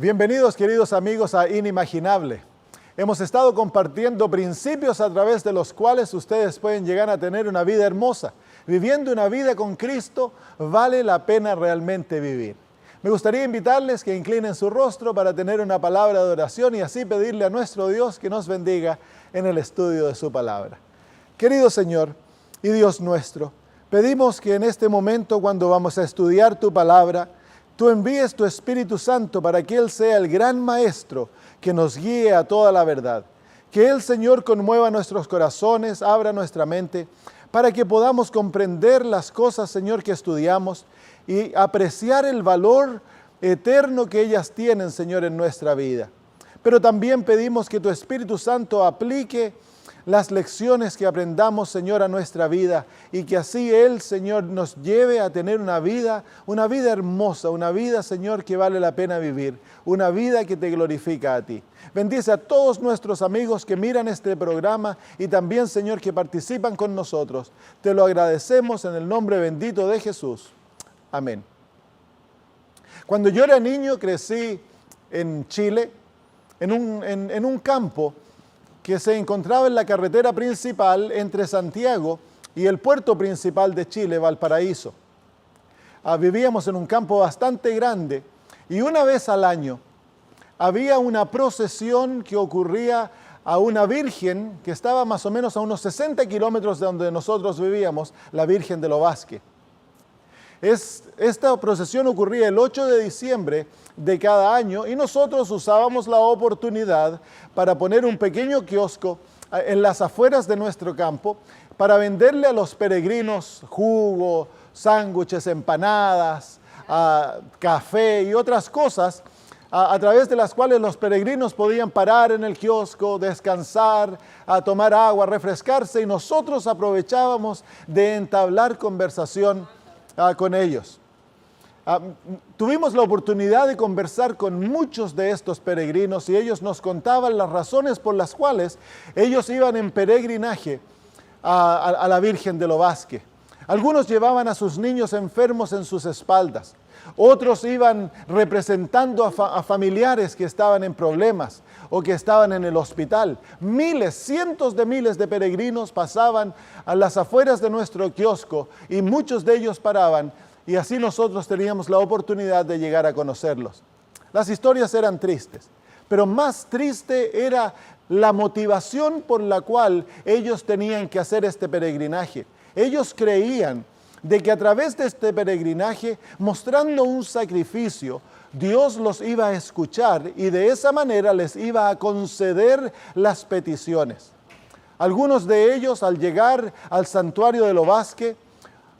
Bienvenidos, queridos amigos, a Inimaginable. Hemos estado compartiendo principios a través de los cuales ustedes pueden llegar a tener una vida hermosa. Viviendo una vida con Cristo vale la pena realmente vivir. Me gustaría invitarles que inclinen su rostro para tener una palabra de oración y así pedirle a nuestro Dios que nos bendiga en el estudio de su palabra. Querido Señor y Dios nuestro, pedimos que en este momento, cuando vamos a estudiar tu palabra, tú envíes tu Espíritu Santo para que Él sea el gran Maestro que nos guíe a toda la verdad. Que Él, Señor, conmueva nuestros corazones, abra nuestra mente, para que podamos comprender las cosas, Señor, que estudiamos y apreciar el valor eterno que ellas tienen, Señor, en nuestra vida. Pero también pedimos que tu Espíritu Santo aplique las lecciones que aprendamos, Señor, a nuestra vida y que así Él, Señor, nos lleve a tener una vida hermosa, una vida, Señor, que vale la pena vivir, una vida que te glorifica a ti. Bendice a todos nuestros amigos que miran este programa y también, Señor, que participan con nosotros. Te lo agradecemos en el nombre bendito de Jesús. Amén. Cuando yo era niño crecí en Chile, en un campo que se encontraba en la carretera principal entre Santiago y el puerto principal de Chile, Valparaíso. Vivíamos en un campo bastante grande y una vez al año había una procesión que ocurría a una virgen que estaba más o menos a unos 60 kilómetros de donde nosotros vivíamos, la Virgen de Lobasque. Esta procesión ocurría el 8 de diciembre de cada año y nosotros usábamos la oportunidad para poner un pequeño kiosco en las afueras de nuestro campo para venderle a los peregrinos jugo, sándwiches, empanadas, café y otras cosas a través de las cuales los peregrinos podían parar en el kiosco, descansar, a tomar agua, refrescarse y nosotros aprovechábamos de entablar conversación con ellos. Tuvimos la oportunidad de conversar con muchos de estos peregrinos y ellos nos contaban las razones por las cuales ellos iban en peregrinaje a la Virgen de Lobasque. Algunos llevaban a sus niños enfermos en sus espaldas. Otros iban representando a familiares que estaban en problemas o que estaban en el hospital. Miles, cientos de miles de peregrinos pasaban a las afueras de nuestro kiosco y muchos de ellos paraban y así nosotros teníamos la oportunidad de llegar a conocerlos. Las historias eran tristes, pero más triste era la motivación por la cual ellos tenían que hacer este peregrinaje. Ellos creían de que a través de este peregrinaje, mostrando un sacrificio, Dios los iba a escuchar y de esa manera les iba a conceder las peticiones. Algunos de ellos, al llegar al santuario de Lobasque,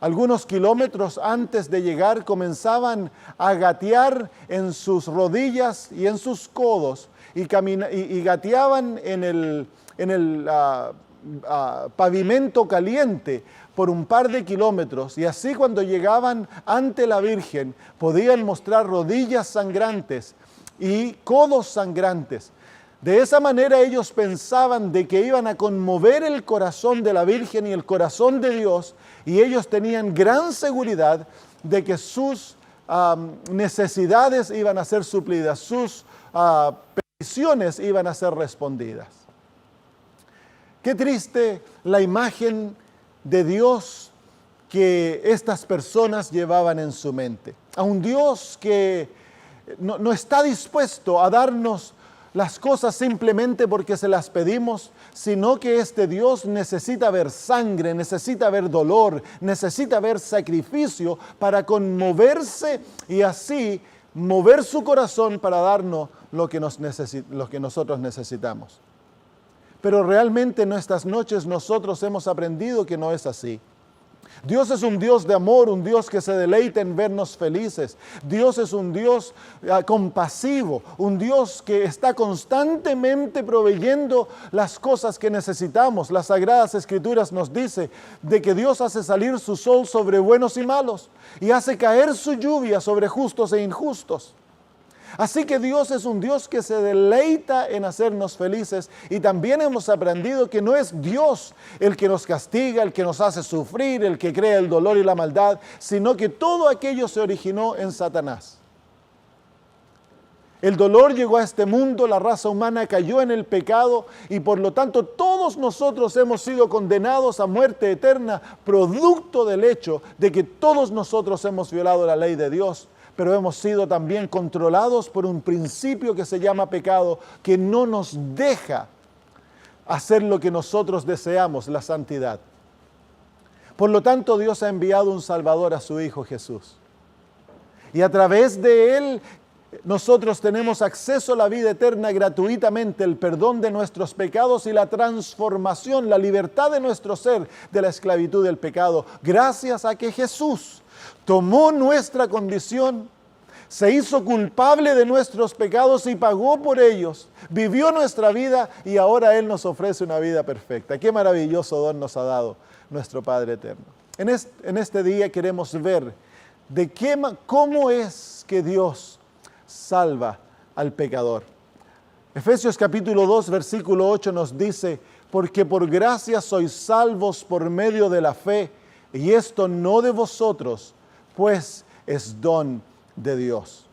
algunos kilómetros antes de llegar, comenzaban a gatear en sus rodillas y en sus codos y gateaban en el pavimento caliente por un par de kilómetros y así cuando llegaban ante la Virgen podían mostrar rodillas sangrantes y codos sangrantes. De esa manera ellos pensaban de que iban a conmover el corazón de la Virgen y el corazón de Dios y ellos tenían gran seguridad de que sus necesidades iban a ser suplidas, sus peticiones iban a ser respondidas. Qué triste la imagen de Dios que estas personas llevaban en su mente. A un Dios que no está dispuesto a darnos las cosas simplemente porque se las pedimos, sino que este Dios necesita ver sangre, necesita ver dolor, necesita ver sacrificio para conmoverse y así mover su corazón para darnos lo que nosotros necesitamos. Pero realmente en estas noches nosotros hemos aprendido que no es así. Dios es un Dios de amor, un Dios que se deleita en vernos felices. Dios es un Dios compasivo, un Dios que está constantemente proveyendo las cosas que necesitamos. Las Sagradas Escrituras nos dice de que Dios hace salir su sol sobre buenos y malos y hace caer su lluvia sobre justos e injustos. Así que Dios es un Dios que se deleita en hacernos felices y también hemos aprendido que no es Dios el que nos castiga, el que nos hace sufrir, el que crea el dolor y la maldad, sino que todo aquello se originó en Satanás. El dolor llegó a este mundo, la raza humana cayó en el pecado y por lo tanto todos nosotros hemos sido condenados a muerte eterna, producto del hecho de que todos nosotros hemos violado la ley de Dios, pero hemos sido también controlados por un principio que se llama pecado, que no nos deja hacer lo que nosotros deseamos, la santidad. Por lo tanto, Dios ha enviado un Salvador a su Hijo Jesús. Y a través de Él, nosotros tenemos acceso a la vida eterna gratuitamente, el perdón de nuestros pecados y la transformación, la libertad de nuestro ser de la esclavitud del pecado, gracias a que Jesús tomó nuestra condición, se hizo culpable de nuestros pecados y pagó por ellos, vivió nuestra vida y ahora Él nos ofrece una vida perfecta. Qué maravilloso don nos ha dado nuestro Padre eterno. En este día queremos ver cómo es que Dios salva al pecador. Efesios capítulo 2, versículo 8 nos dice, porque por gracia sois salvos por medio de la fe, y esto no de vosotros, pues es don de Dios.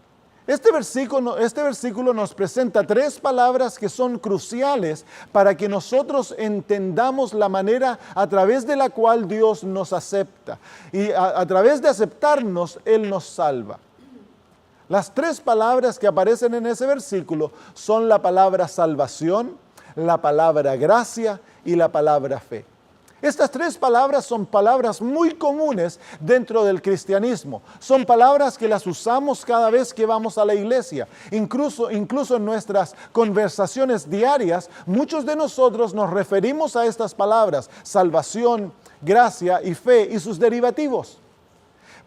Este versículo nos presenta tres palabras que son cruciales para que nosotros entendamos la manera a través de la cual Dios nos acepta. Y a través de aceptarnos, Él nos salva. Las tres palabras que aparecen en ese versículo son la palabra salvación, la palabra gracia y la palabra fe. Estas tres palabras son palabras muy comunes dentro del cristianismo. Son palabras que las usamos cada vez que vamos a la iglesia. Incluso en nuestras conversaciones diarias, muchos de nosotros nos referimos a estas palabras, salvación, gracia y fe y sus derivativos.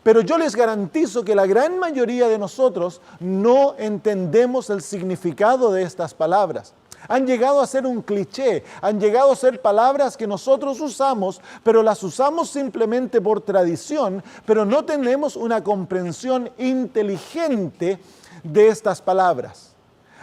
Pero yo les garantizo que la gran mayoría de nosotros no entendemos el significado de estas palabras. Han llegado a ser un cliché, han llegado a ser palabras que nosotros usamos, pero las usamos simplemente por tradición, pero no tenemos una comprensión inteligente de estas palabras.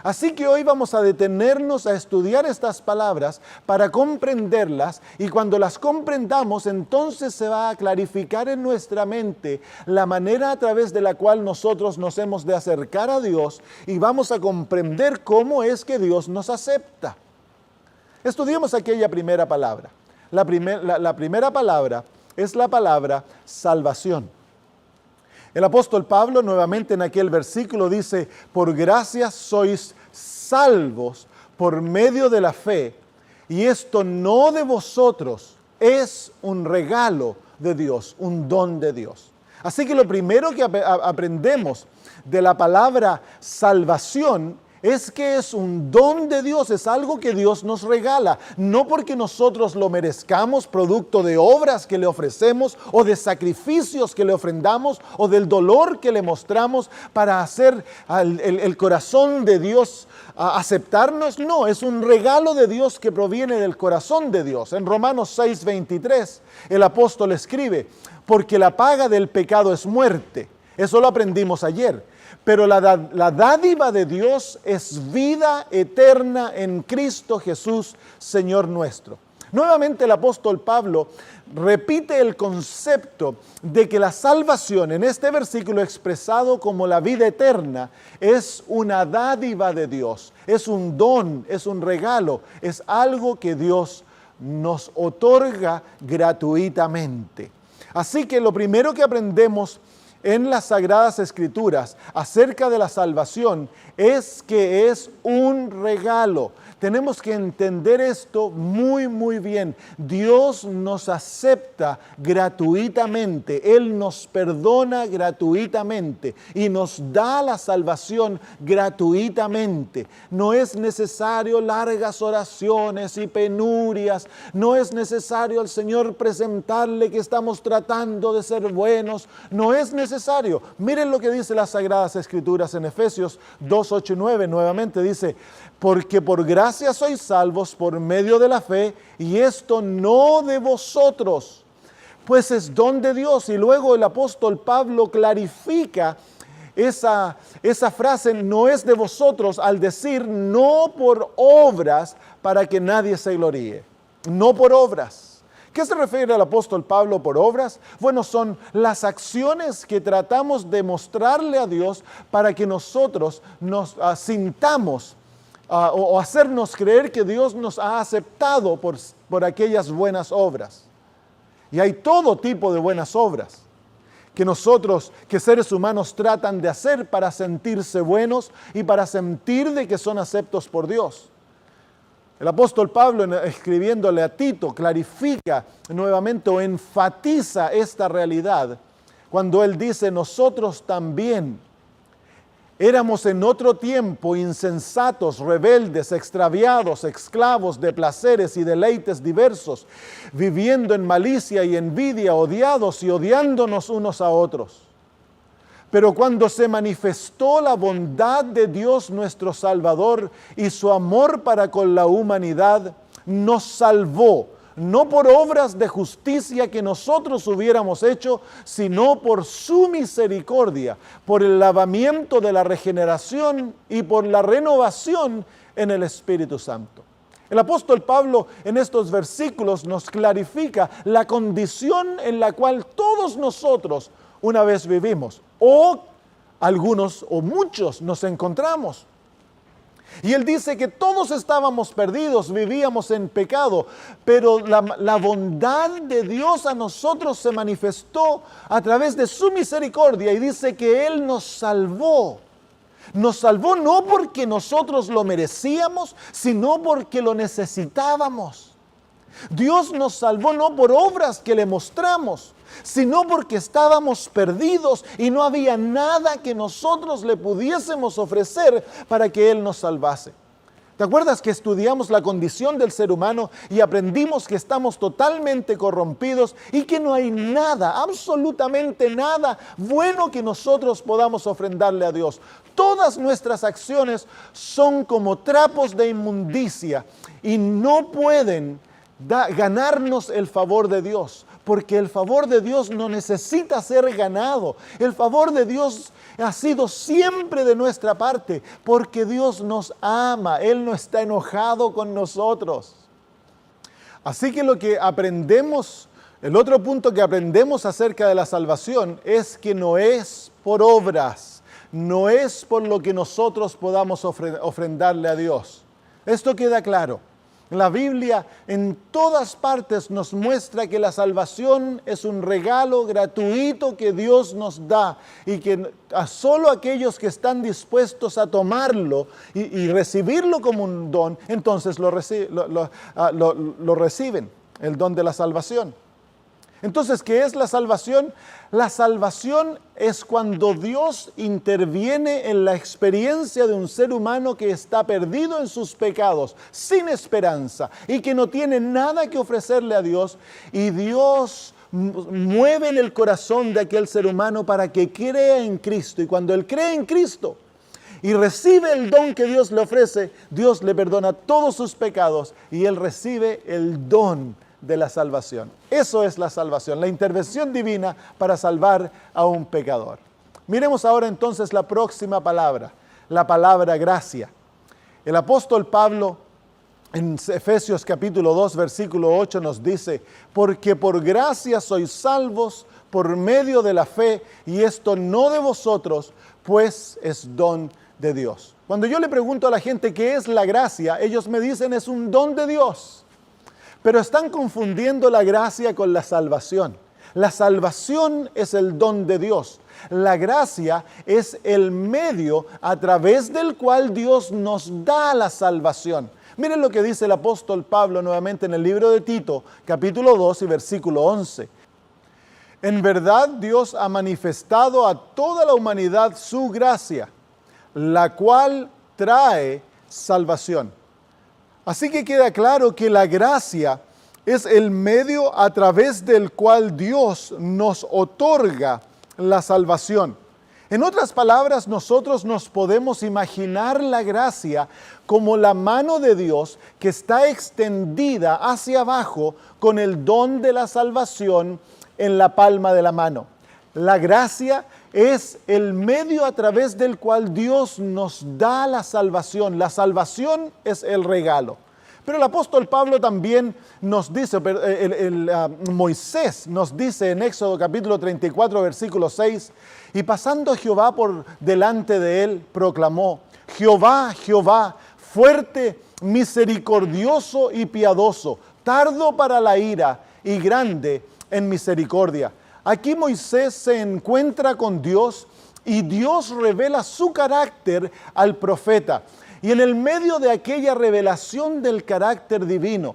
Así que hoy vamos a detenernos a estudiar estas palabras para comprenderlas y cuando las comprendamos entonces se va a clarificar en nuestra mente la manera a través de la cual nosotros nos hemos de acercar a Dios y vamos a comprender cómo es que Dios nos acepta. Estudiemos aquella primera palabra. La primera palabra es la palabra salvación. El apóstol Pablo nuevamente en aquel versículo dice, por gracia sois salvos por medio de la fe, y esto no de vosotros, es un regalo de Dios, un don de Dios. Así que lo primero que aprendemos de la palabra salvación es que es un don de Dios, es algo que Dios nos regala, no porque nosotros lo merezcamos, producto de obras que le ofrecemos o de sacrificios que le ofrendamos o del dolor que le mostramos para hacer el corazón de Dios aceptarnos. No, es un regalo de Dios que proviene del corazón de Dios. En Romanos 6:23 el apóstol escribe, porque la paga del pecado es muerte. Eso lo aprendimos ayer. Pero la dádiva de Dios es vida eterna en Cristo Jesús, Señor nuestro. Nuevamente el apóstol Pablo repite el concepto de que la salvación en este versículo expresado como la vida eterna es una dádiva de Dios, es un don, es un regalo, es algo que Dios nos otorga gratuitamente. Así que lo primero que aprendemos en las Sagradas Escrituras acerca de la salvación es que es un regalo. Tenemos que entender esto muy, muy bien. Dios nos acepta gratuitamente. Él nos perdona gratuitamente y nos da la salvación gratuitamente. No es necesario largas oraciones y penurias. No es necesario al Señor presentarle que estamos tratando de ser buenos. No es necesario. Miren lo que dice las Sagradas Escrituras en Efesios 2, 8 y 9. Nuevamente dice, porque por gracia sois salvos por medio de la fe, y esto no de vosotros, pues es don de Dios. Y luego el apóstol Pablo clarifica esa frase, no es de vosotros, al decir no por obras para que nadie se gloríe. No por obras. ¿Qué se refiere el apóstol Pablo por obras? Bueno, son las acciones que tratamos de mostrarle a Dios para que nosotros nos sintamos o hacernos creer que Dios nos ha aceptado por aquellas buenas obras. Y hay todo tipo de buenas obras que seres humanos tratan de hacer para sentirse buenos y para sentir de que son aceptos por Dios. El apóstol Pablo, escribiéndole a Tito, clarifica nuevamente o enfatiza esta realidad cuando él dice: nosotros también éramos en otro tiempo insensatos, rebeldes, extraviados, esclavos de placeres y deleites diversos, viviendo en malicia y envidia, odiados y odiándonos unos a otros. Pero cuando se manifestó la bondad de Dios nuestro Salvador y su amor para con la humanidad, nos salvó, no por obras de justicia que nosotros hubiéramos hecho, sino por su misericordia, por el lavamiento de la regeneración y por la renovación en el Espíritu Santo. El apóstol Pablo en estos versículos nos clarifica la condición en la cual todos nosotros una vez vivimos, o algunos o muchos nos encontramos. Y él dice que todos estábamos perdidos, vivíamos en pecado, pero la bondad de Dios a nosotros se manifestó a través de su misericordia, y dice que Él nos salvó. Nos salvó no porque nosotros lo merecíamos, sino porque lo necesitábamos. Dios nos salvó no por obras que le mostramos, sino porque estábamos perdidos y no había nada que nosotros le pudiésemos ofrecer para que Él nos salvase. ¿Te acuerdas que estudiamos la condición del ser humano y aprendimos que estamos totalmente corrompidos y que no hay nada, absolutamente nada bueno que nosotros podamos ofrendarle a Dios? Todas nuestras acciones son como trapos de inmundicia y no pueden ganarnos el favor de Dios, porque el favor de Dios no necesita ser ganado. El favor de Dios ha sido siempre de nuestra parte, porque Dios nos ama. Él no está enojado con nosotros. Así que lo que aprendemos, el otro punto que aprendemos acerca de la salvación es que no es por obras, no es por lo que nosotros podamos ofrendarle a Dios. Esto queda claro. La Biblia en todas partes nos muestra que la salvación es un regalo gratuito que Dios nos da y que a solo aquellos que están dispuestos a tomarlo y recibirlo como un don, entonces lo reciben, el don de la salvación. Entonces, ¿qué es la salvación? La salvación es cuando Dios interviene en la experiencia de un ser humano que está perdido en sus pecados, sin esperanza y que no tiene nada que ofrecerle a Dios, y Dios mueve en el corazón de aquel ser humano para que crea en Cristo. Y cuando él cree en Cristo y recibe el don que Dios le ofrece, Dios le perdona todos sus pecados y él recibe el don de la salvación. Eso es la salvación, la intervención divina para salvar a un pecador. Miremos ahora entonces la próxima palabra, la palabra gracia. El apóstol Pablo en Efesios capítulo 2 versículo 8 nos dice: porque por gracia sois salvos por medio de la fe, y esto no de vosotros, pues es don de Dios. Cuando yo le pregunto a la gente qué es la gracia, ellos me dicen es un don de Dios. Pero están confundiendo la gracia con la salvación. La salvación es el don de Dios. La gracia es el medio a través del cual Dios nos da la salvación. Miren lo que dice el apóstol Pablo nuevamente en el libro de Tito, capítulo 2 y versículo 11. En verdad Dios ha manifestado a toda la humanidad su gracia, la cual trae salvación. Así que queda claro que la gracia es el medio a través del cual Dios nos otorga la salvación. En otras palabras, nosotros nos podemos imaginar la gracia como la mano de Dios que está extendida hacia abajo con el don de la salvación en la palma de la mano. La gracia es el medio a través del cual Dios nos da la salvación. La salvación es el regalo. Pero el apóstol Pablo también nos dice, Moisés nos dice en Éxodo capítulo 34, versículo 6, y pasando Jehová por delante de él, proclamó, Jehová, Jehová, fuerte, misericordioso y piadoso, tardo para la ira y grande en misericordia. Aquí Moisés se encuentra con Dios y Dios revela su carácter al profeta. Y en el medio de aquella revelación del carácter divino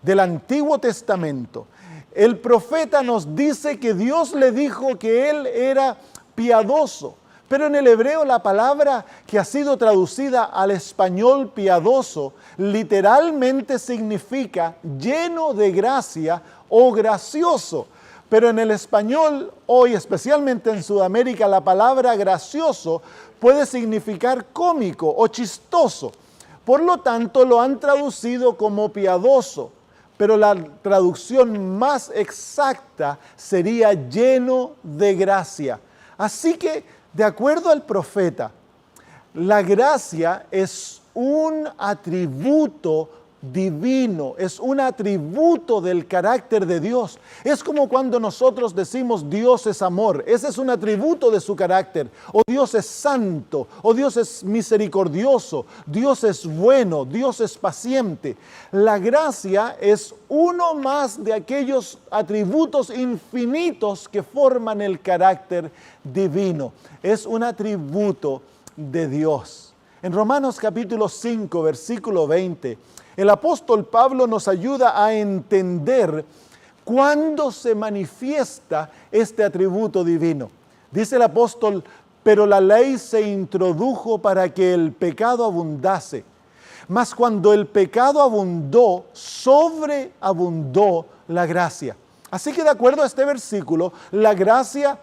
del Antiguo Testamento, el profeta nos dice que Dios le dijo que él era piadoso. Pero en el hebreo la palabra que ha sido traducida al español piadoso literalmente significa lleno de gracia o gracioso. Pero en el español hoy, especialmente en Sudamérica, la palabra gracioso puede significar cómico o chistoso. Por lo tanto, lo han traducido como piadoso, pero la traducción más exacta sería lleno de gracia. Así que, de acuerdo al profeta, la gracia es un atributo divino, es un atributo del carácter de Dios. Es como cuando nosotros decimos Dios es amor, ese es un atributo de su carácter. O Dios es santo, o Dios es misericordioso, Dios es bueno, Dios es paciente. La gracia es uno más de aquellos atributos infinitos que forman el carácter divino. Es un atributo de Dios. En Romanos capítulo 5, versículo 20, el apóstol Pablo nos ayuda a entender cuándo se manifiesta este atributo divino. Dice el apóstol, pero la ley se introdujo para que el pecado abundase. Mas cuando el pecado abundó, sobreabundó la gracia. Así que de acuerdo a este versículo, la gracia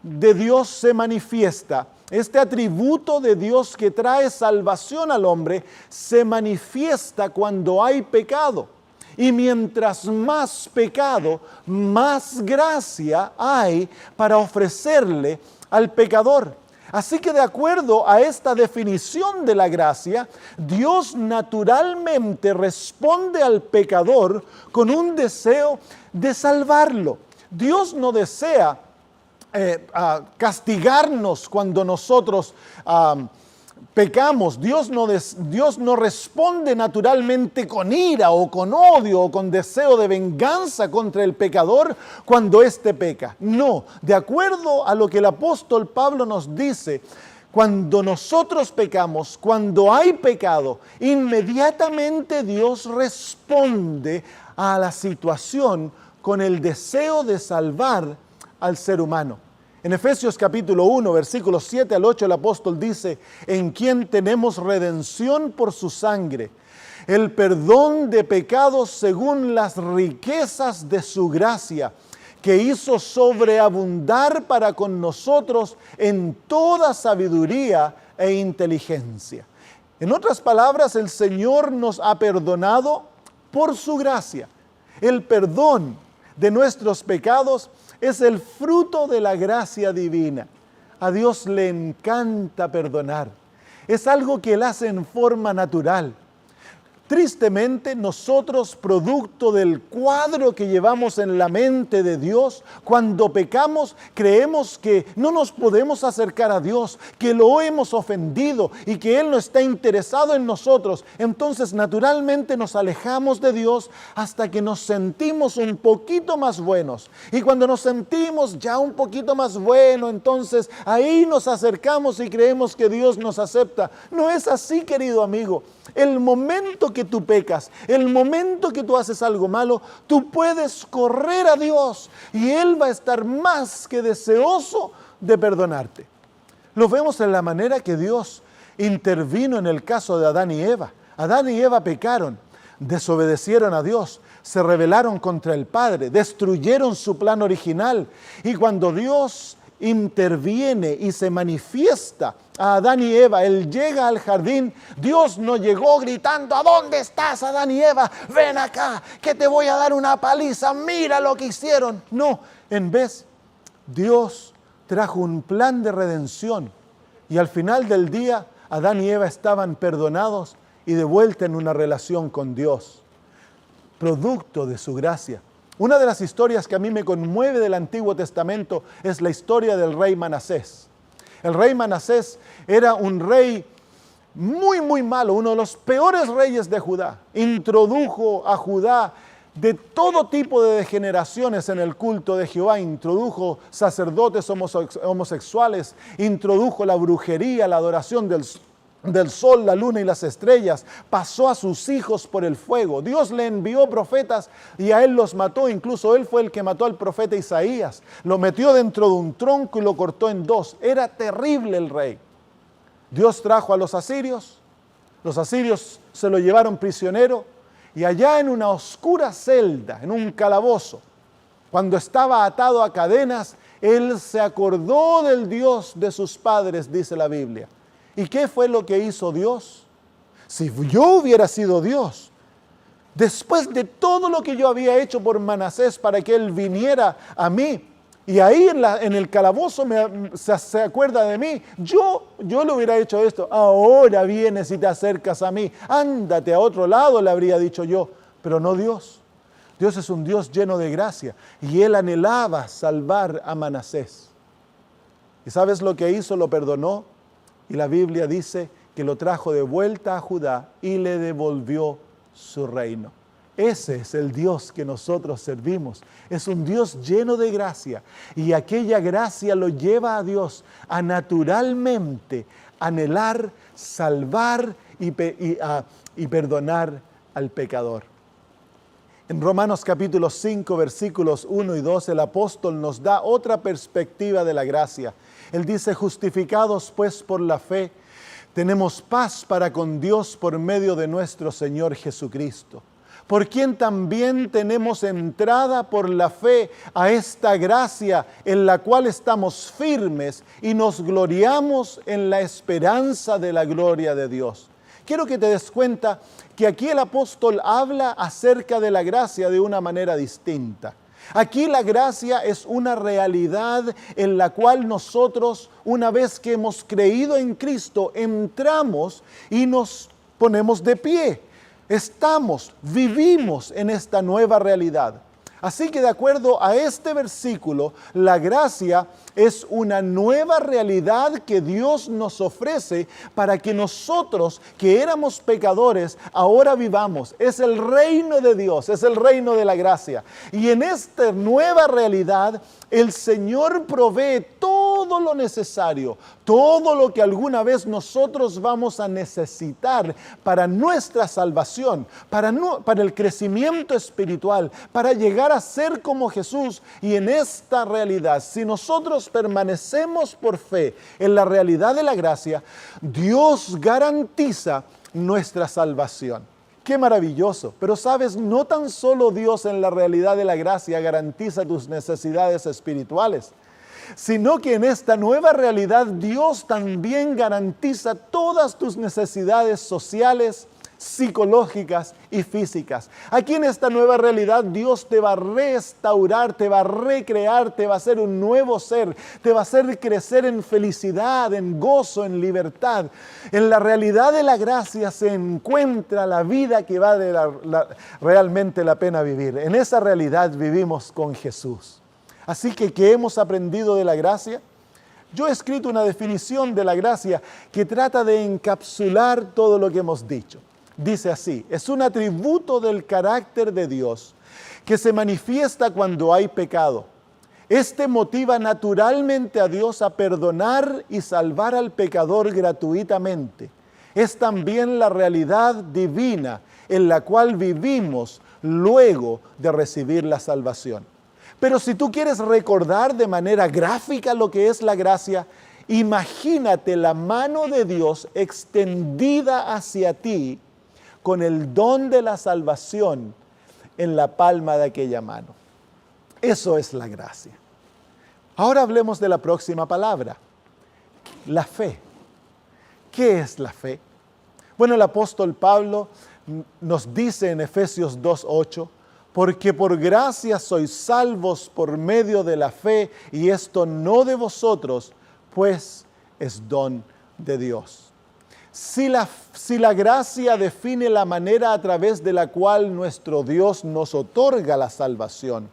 de Dios se manifiesta. Este atributo de Dios que trae salvación al hombre se manifiesta cuando hay pecado. Y mientras más pecado, más gracia hay para ofrecerle al pecador. Así que de acuerdo a esta definición de la gracia, Dios naturalmente responde al pecador con un deseo de salvarlo. Dios no desea castigarnos cuando nosotros pecamos. Dios no responde naturalmente con ira o con odio o con deseo de venganza contra el pecador cuando éste peca. No, de acuerdo a lo que el apóstol Pablo nos dice, cuando nosotros pecamos, cuando hay pecado, inmediatamente Dios responde a la situación con el deseo de salvar al ser humano. En Efesios capítulo 1, versículos 7 al 8, el apóstol dice, en quien tenemos redención por su sangre, el perdón de pecados según las riquezas de su gracia, que hizo sobreabundar para con nosotros en toda sabiduría e inteligencia. En otras palabras, el Señor nos ha perdonado por su gracia. El perdón de nuestros pecados es el fruto de la gracia divina. A Dios le encanta perdonar. Es algo que Él hace en forma natural. Tristemente, nosotros, producto del cuadro que llevamos en la mente de Dios, cuando pecamos, creemos que no nos podemos acercar a Dios, que lo hemos ofendido y que Él no está interesado en nosotros. Entonces, naturalmente nos alejamos de Dios hasta que nos sentimos un poquito más buenos. Y cuando nos sentimos ya un poquito más bueno, entonces ahí nos acercamos y creemos que Dios nos acepta. No es así, querido amigo. El momento que tú pecas, el momento que tú haces algo malo, tú puedes correr a Dios y Él va a estar más que deseoso de perdonarte. Lo vemos en la manera que Dios intervino en el caso de Adán y Eva. Adán y Eva pecaron, desobedecieron a Dios, se rebelaron contra el Padre, destruyeron su plan original. Y cuando Dios interviene y se manifiesta a Adán y Eva, Él llega al jardín. Dios no llegó gritando, ¿a dónde estás, Adán y Eva? Ven acá, que te voy a dar una paliza, mira lo que hicieron. No, en vez, Dios trajo un plan de redención y al final del día, Adán y Eva estaban perdonados y de vuelta en una relación con Dios, producto de su gracia. Una de las historias que a mí me conmueve del Antiguo Testamento es la historia del rey Manasés. El rey Manasés era un rey muy malo, uno de los peores reyes de Judá. Introdujo a Judá de todo tipo de degeneraciones en el culto de Jehová, introdujo sacerdotes homosexuales, introdujo la brujería, la adoración del sol, la luna y las estrellas, pasó a sus hijos por el fuego. Dios le envió profetas y a él los mató, incluso él fue el que mató al profeta Isaías, lo metió dentro de un tronco y lo cortó en dos. Era terrible el rey. Dios trajo a los asirios se lo llevaron prisionero, y allá en una oscura celda, en un calabozo, cuando estaba atado a cadenas, él se acordó del Dios de sus padres, dice la Biblia. ¿Y qué fue lo que hizo Dios? Si yo hubiera sido Dios, después de todo lo que yo había hecho por Manasés para que él viniera a mí, y ahí en el calabozo se acuerda de mí, yo le hubiera hecho esto. Ahora vienes y te acercas a mí, ándate a otro lado, le habría dicho yo, pero no Dios. Dios es un Dios lleno de gracia, y él anhelaba salvar a Manasés. ¿Y sabes lo que hizo? Lo perdonó, y la Biblia dice que lo trajo de vuelta a Judá y le devolvió su reino. Ese es el Dios que nosotros servimos. Es un Dios lleno de gracia, y aquella gracia lo lleva a Dios a naturalmente anhelar, salvar y perdonar al pecador. En Romanos capítulo 5, versículos 1 y 2, el apóstol nos da otra perspectiva de la gracia. Él dice: justificados pues por la fe, tenemos paz para con Dios por medio de nuestro Señor Jesucristo, por quien también tenemos entrada por la fe a esta gracia en la cual estamos firmes y nos gloriamos en la esperanza de la gloria de Dios. Quiero que te des cuenta que aquí el apóstol habla acerca de la gracia de una manera distinta. Aquí la gracia es una realidad en la cual nosotros, una vez que hemos creído en Cristo, entramos y nos ponemos de pie. Vivimos en esta nueva realidad. Así que de acuerdo a este versículo, la gracia es una nueva realidad que Dios nos ofrece para que nosotros, que éramos pecadores, ahora vivamos. Es el reino de Dios, es el reino de la gracia. Y en esta nueva realidad, el Señor provee todo lo necesario, todo lo que alguna vez nosotros vamos a necesitar para nuestra salvación, para el crecimiento espiritual, para llegar a ser como Jesús. Y en esta realidad, si nosotros permanecemos por fe en la realidad de la gracia, Dios garantiza nuestra salvación. ¡Qué maravilloso! Pero sabes, no tan solo Dios en la realidad de la gracia garantiza tus necesidades espirituales, sino que en esta nueva realidad Dios también garantiza todas tus necesidades sociales, psicológicas y físicas. Aquí en esta nueva realidad Dios te va a restaurar, te va a recrear, te va a hacer un nuevo ser, te va a hacer crecer en felicidad, en gozo, en libertad. En la realidad de la gracia se encuentra la vida que vale realmente la pena vivir. En esa realidad vivimos con Jesús. Así que, ¿qué hemos aprendido de la gracia? Yo he escrito una definición de la gracia que trata de encapsular todo lo que hemos dicho. Dice así: es un atributo del carácter de Dios que se manifiesta cuando hay pecado. Este motiva naturalmente a Dios a perdonar y salvar al pecador gratuitamente. Es también la realidad divina en la cual vivimos luego de recibir la salvación. Pero si tú quieres recordar de manera gráfica lo que es la gracia, imagínate la mano de Dios extendida hacia ti con el don de la salvación en la palma de aquella mano. Eso es la gracia. Ahora hablemos de la próxima palabra, la fe. ¿Qué es la fe? Bueno, el apóstol Pablo nos dice en Efesios 2:8, porque por gracia sois salvos por medio de la fe, y esto no de vosotros, pues es don de Dios. Si la gracia define la manera a través de la cual nuestro Dios nos otorga la salvación,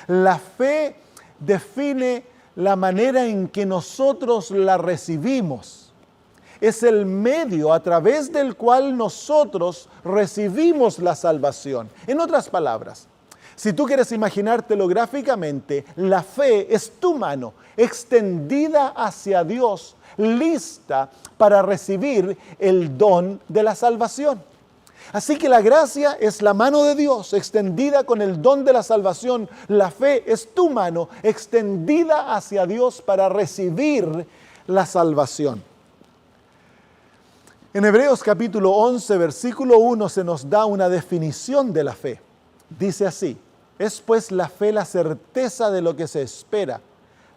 la fe define la manera en que nosotros la recibimos. Es el medio a través del cual nosotros recibimos la salvación. En otras palabras, si tú quieres imaginártelo gráficamente, la fe es tu mano extendida hacia Dios, lista para recibir el don de la salvación. Así que la gracia es la mano de Dios extendida con el don de la salvación. La fe es tu mano extendida hacia Dios para recibir la salvación. En Hebreos capítulo 11, versículo 1 se nos da una definición de la fe. Dice así: es pues la fe la certeza de lo que se espera,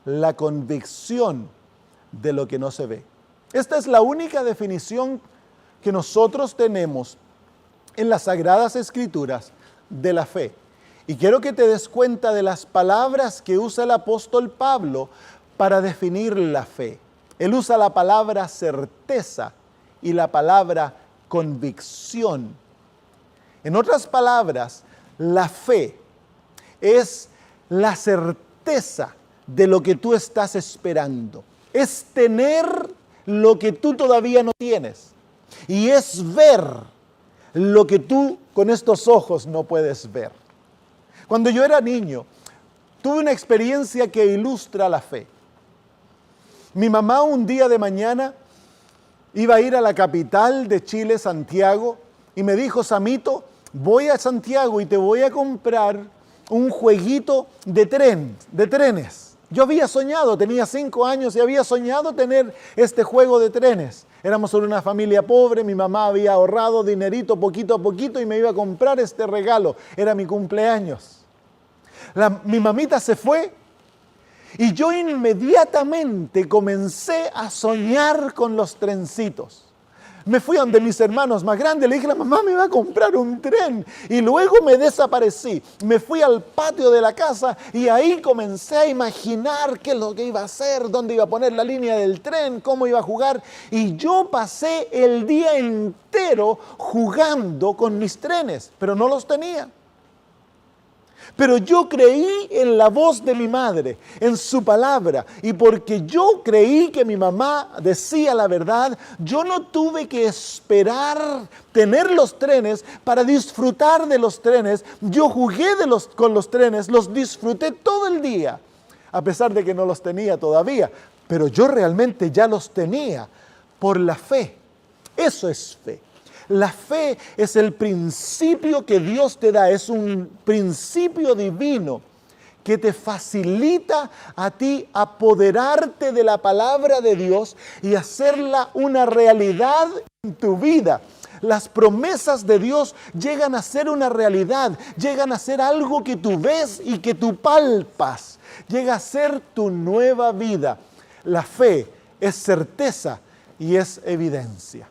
la convicción de lo que no se ve. Esta es la única definición que nosotros tenemos en las Sagradas Escrituras de la fe. Y quiero que te des cuenta de las palabras que usa el apóstol Pablo para definir la fe. Él usa la palabra certeza y la palabra convicción. En otras palabras, la fe es la certeza de lo que tú estás esperando. Es tener lo que tú todavía no tienes. Y es ver lo que tú con estos ojos no puedes ver. Cuando yo era niño, tuve una experiencia que ilustra la fe. Mi mamá un día de mañana iba a ir a la capital de Chile, Santiago, y me dijo: Samito, voy a Santiago y te voy a comprar un jueguito de trenes. Yo había soñado, tenía 5 años y había soñado tener este juego de trenes. Éramos una familia pobre, mi mamá había ahorrado dinerito poquito a poquito y me iba a comprar este regalo. Era mi cumpleaños. Mi mamita se fue y yo inmediatamente comencé a soñar con los trencitos. Me fui a donde mis hermanos más grandes, le dije: la mamá me va a comprar un tren. Y luego me desaparecí. Me fui al patio de la casa y ahí comencé a imaginar qué es lo que iba a hacer, dónde iba a poner la línea del tren, cómo iba a jugar. Y yo pasé el día entero jugando con mis trenes, pero no los tenía. Pero yo creí en la voz de mi madre, en su palabra. Y porque yo creí que mi mamá decía la verdad, yo no tuve que esperar tener los trenes para disfrutar de los trenes. Yo jugué con los trenes, los disfruté todo el día, a pesar de que no los tenía todavía. Pero yo realmente ya los tenía por la fe. Eso es fe. La fe es el principio que Dios te da, es un principio divino que te facilita a ti apoderarte de la palabra de Dios y hacerla una realidad en tu vida. Las promesas de Dios llegan a ser una realidad, llegan a ser algo que tú ves y que tú palpas, llega a ser tu nueva vida. La fe es certeza y es evidencia.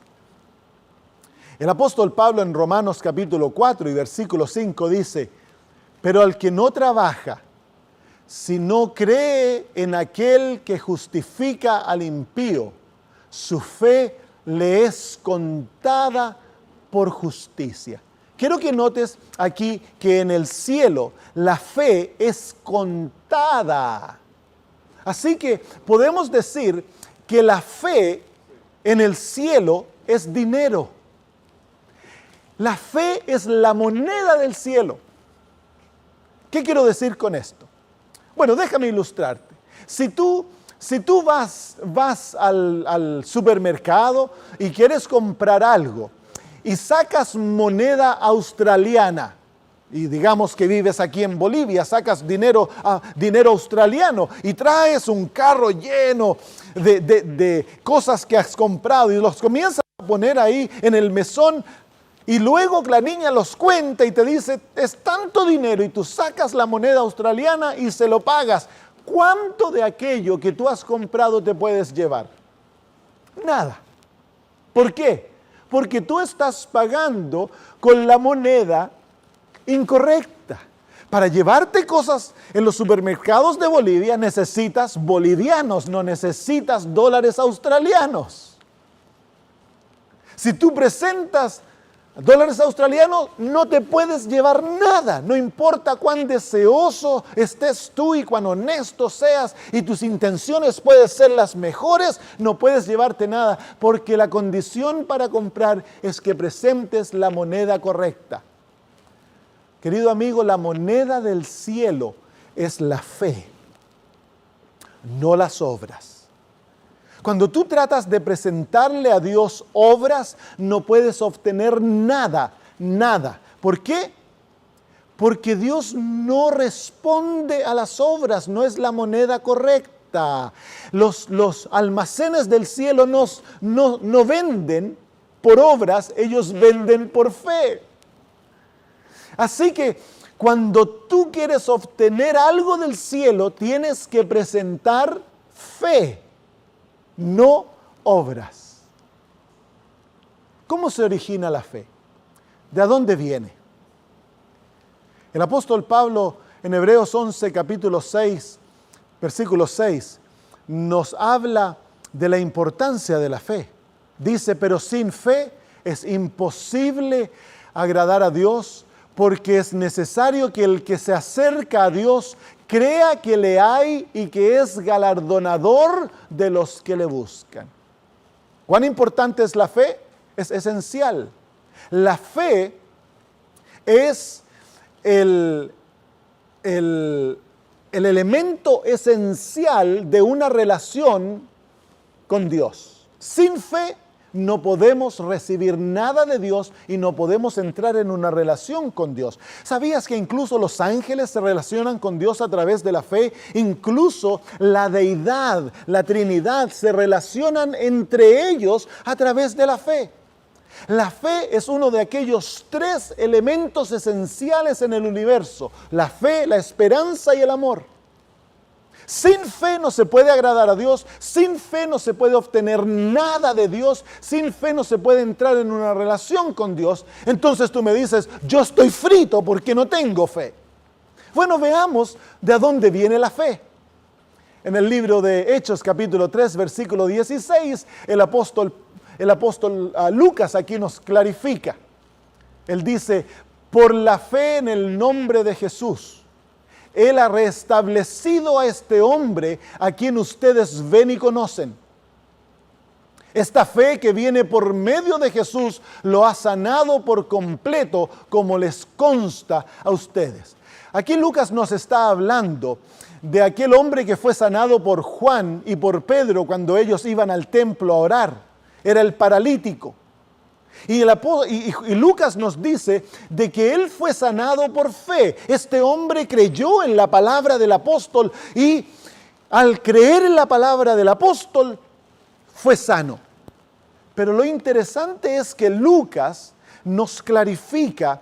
El apóstol Pablo en Romanos capítulo 4 y versículo 5 dice: pero al que no trabaja, si no cree en aquel que justifica al impío, su fe le es contada por justicia. Quiero que notes aquí que en el cielo la fe es contada. Así que podemos decir que la fe en el cielo es dinero. La fe es la moneda del cielo. ¿Qué quiero decir con esto? Bueno, déjame ilustrarte. Si tú vas al supermercado y quieres comprar algo y sacas moneda australiana, y digamos que vives aquí en Bolivia, sacas dinero australiano y traes un carro lleno de cosas que has comprado y los comienzas a poner ahí en el mesón. Y luego la niña los cuenta y te dice: es tanto dinero, y tú sacas la moneda australiana y se lo pagas. ¿Cuánto de aquello que tú has comprado te puedes llevar? Nada. ¿Por qué? Porque tú estás pagando con la moneda incorrecta. Para llevarte cosas en los supermercados de Bolivia necesitas bolivianos, no necesitas dólares australianos. Si tú presentas dólares australianos, no te puedes llevar nada. No importa cuán deseoso estés tú y cuán honesto seas y tus intenciones pueden ser las mejores, no puedes llevarte nada, porque la condición para comprar es que presentes la moneda correcta. Querido amigo, la moneda del cielo es la fe, no las obras. Cuando tú tratas de presentarle a Dios obras, no puedes obtener nada. ¿Por qué? Porque Dios no responde a las obras, no es la moneda correcta. Los almacenes del cielo no venden por obras, ellos venden por fe. Así que cuando tú quieres obtener algo del cielo, tienes que presentar fe, no obras. ¿Cómo se origina la fe? ¿De dónde viene? El apóstol Pablo en Hebreos 11, capítulo 6, versículo 6, nos habla de la importancia de la fe. Dice, pero sin fe es imposible agradar a Dios, porque es necesario que el que se acerca a Dios crea que le hay y que es galardonador de los que le buscan. ¿Cuán importante es la fe? Es esencial. La fe es el elemento esencial de una relación con Dios. Sin fe no podemos recibir nada de Dios y no podemos entrar en una relación con Dios. ¿Sabías que incluso los ángeles se relacionan con Dios a través de la fe? Incluso la deidad, la Trinidad, se relacionan entre ellos a través de la fe. La fe es uno de aquellos tres elementos esenciales en el universo: la fe, la esperanza y el amor. Sin fe no se puede agradar a Dios, sin fe no se puede obtener nada de Dios, sin fe no se puede entrar en una relación con Dios. Entonces tú me dices, yo estoy frito porque no tengo fe. Bueno, veamos de dónde viene la fe. En el libro de Hechos, capítulo 3, versículo 16, el apóstol Lucas aquí nos clarifica. Él dice, por la fe en el nombre de Jesús, Él ha restablecido a este hombre a quien ustedes ven y conocen. Esta fe que viene por medio de Jesús lo ha sanado por completo, como les consta a ustedes. Aquí Lucas nos está hablando de aquel hombre que fue sanado por Juan y por Pedro cuando ellos iban al templo a orar. Era el paralítico. Y Lucas nos dice de que él fue sanado por fe. Este hombre creyó en la palabra del apóstol y al creer en la palabra del apóstol fue sano. Pero lo interesante es que Lucas nos clarifica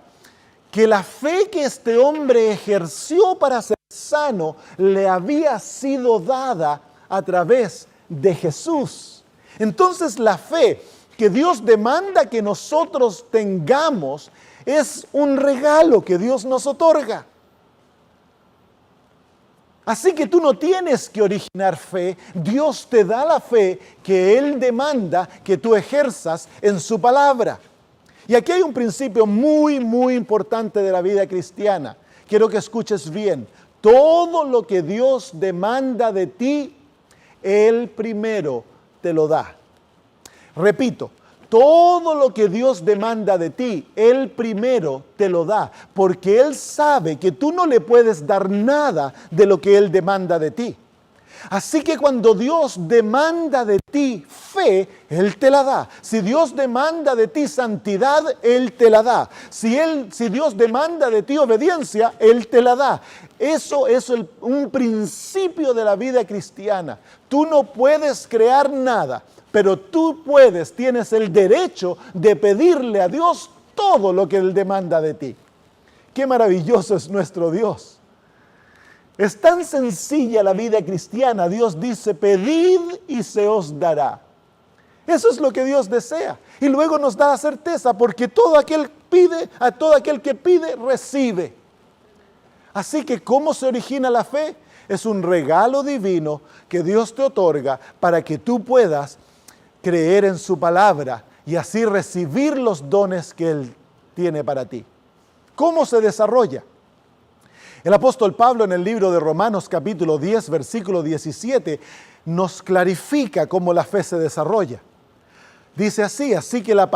que la fe que este hombre ejerció para ser sano le había sido dada a través de Jesús. Entonces la fe que Dios demanda que nosotros tengamos es un regalo que Dios nos otorga. Así que tú no tienes que originar fe, Dios te da la fe que Él demanda que tú ejerzas en su palabra. Y aquí hay un principio muy, muy importante de la vida cristiana. Quiero que escuches bien. Todo lo que Dios demanda de ti, Él primero te lo da. Repito, todo lo que Dios demanda de ti, Él primero te lo da, porque Él sabe que tú no le puedes dar nada de lo que Él demanda de ti. Así que cuando Dios demanda de ti fe, Él te la da. Si Dios demanda de ti santidad, Él te la da. Si Dios demanda de ti obediencia, Él te la da. Eso es un principio de la vida cristiana. Tú no puedes crear nada, pero tú tienes el derecho de pedirle a Dios todo lo que Él demanda de ti. Qué maravilloso es nuestro Dios. Es tan sencilla la vida cristiana. Dios dice, pedid y se os dará. Eso es lo que Dios desea. Y luego nos da la certeza, porque todo aquel que pide, recibe. Así que, ¿cómo se origina la fe? Es un regalo divino que Dios te otorga para que tú puedas creer en su palabra y así recibir los dones que Él tiene para ti. ¿Cómo se desarrolla? El apóstol Pablo en el libro de Romanos capítulo 10, versículo 17, nos clarifica cómo la fe se desarrolla. Dice así que la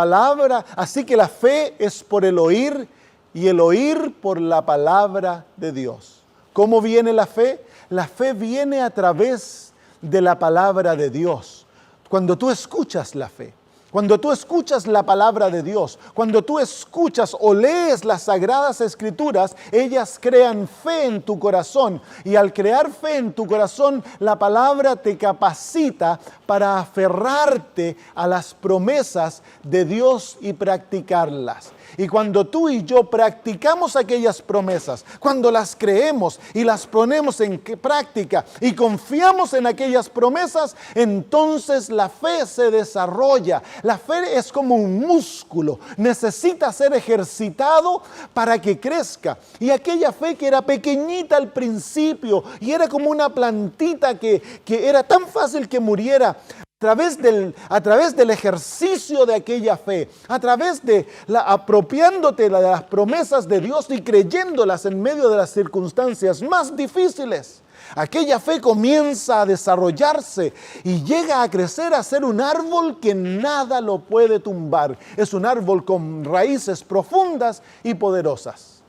fe es por el oír y el oír por la palabra de Dios. ¿Cómo viene la fe? La fe viene a través de la palabra de Dios. Cuando tú escuchas la fe, cuando tú escuchas la palabra de Dios, cuando tú escuchas o lees las Sagradas Escrituras, ellas crean fe en tu corazón. Y al crear fe en tu corazón, la palabra te capacita para aferrarte a las promesas de Dios y practicarlas. Y cuando tú y yo practicamos aquellas promesas, cuando las creemos y las ponemos en práctica y confiamos en aquellas promesas, entonces la fe se desarrolla. La fe es como un músculo, necesita ser ejercitado para que crezca. Y aquella fe que era pequeñita al principio y era como una plantita que era tan fácil que muriera, a través del ejercicio de aquella fe, a través de apropiándote de las promesas de Dios y creyéndolas en medio de las circunstancias más difíciles, aquella fe comienza a desarrollarse y llega a crecer a ser un árbol que nada lo puede tumbar. Es un árbol con raíces profundas y poderosas.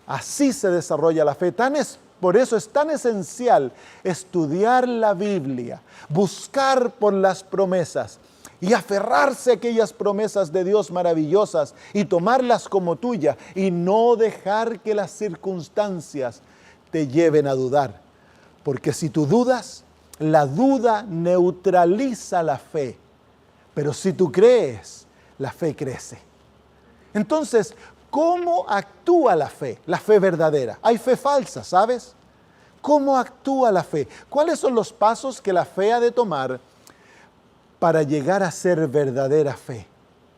Así se desarrolla la fe. Por eso es tan esencial estudiar la Biblia, buscar por las promesas y aferrarse a aquellas promesas de Dios maravillosas y tomarlas como tuya y no dejar que las circunstancias te lleven a dudar. Porque si tú dudas, la duda neutraliza la fe. Pero si tú crees, la fe crece. Entonces, ¿cómo actúa la fe? La fe verdadera. Hay fe falsa, ¿sabes? ¿Cómo actúa la fe? ¿Cuáles son los pasos que la fe ha de tomar para llegar a ser verdadera fe?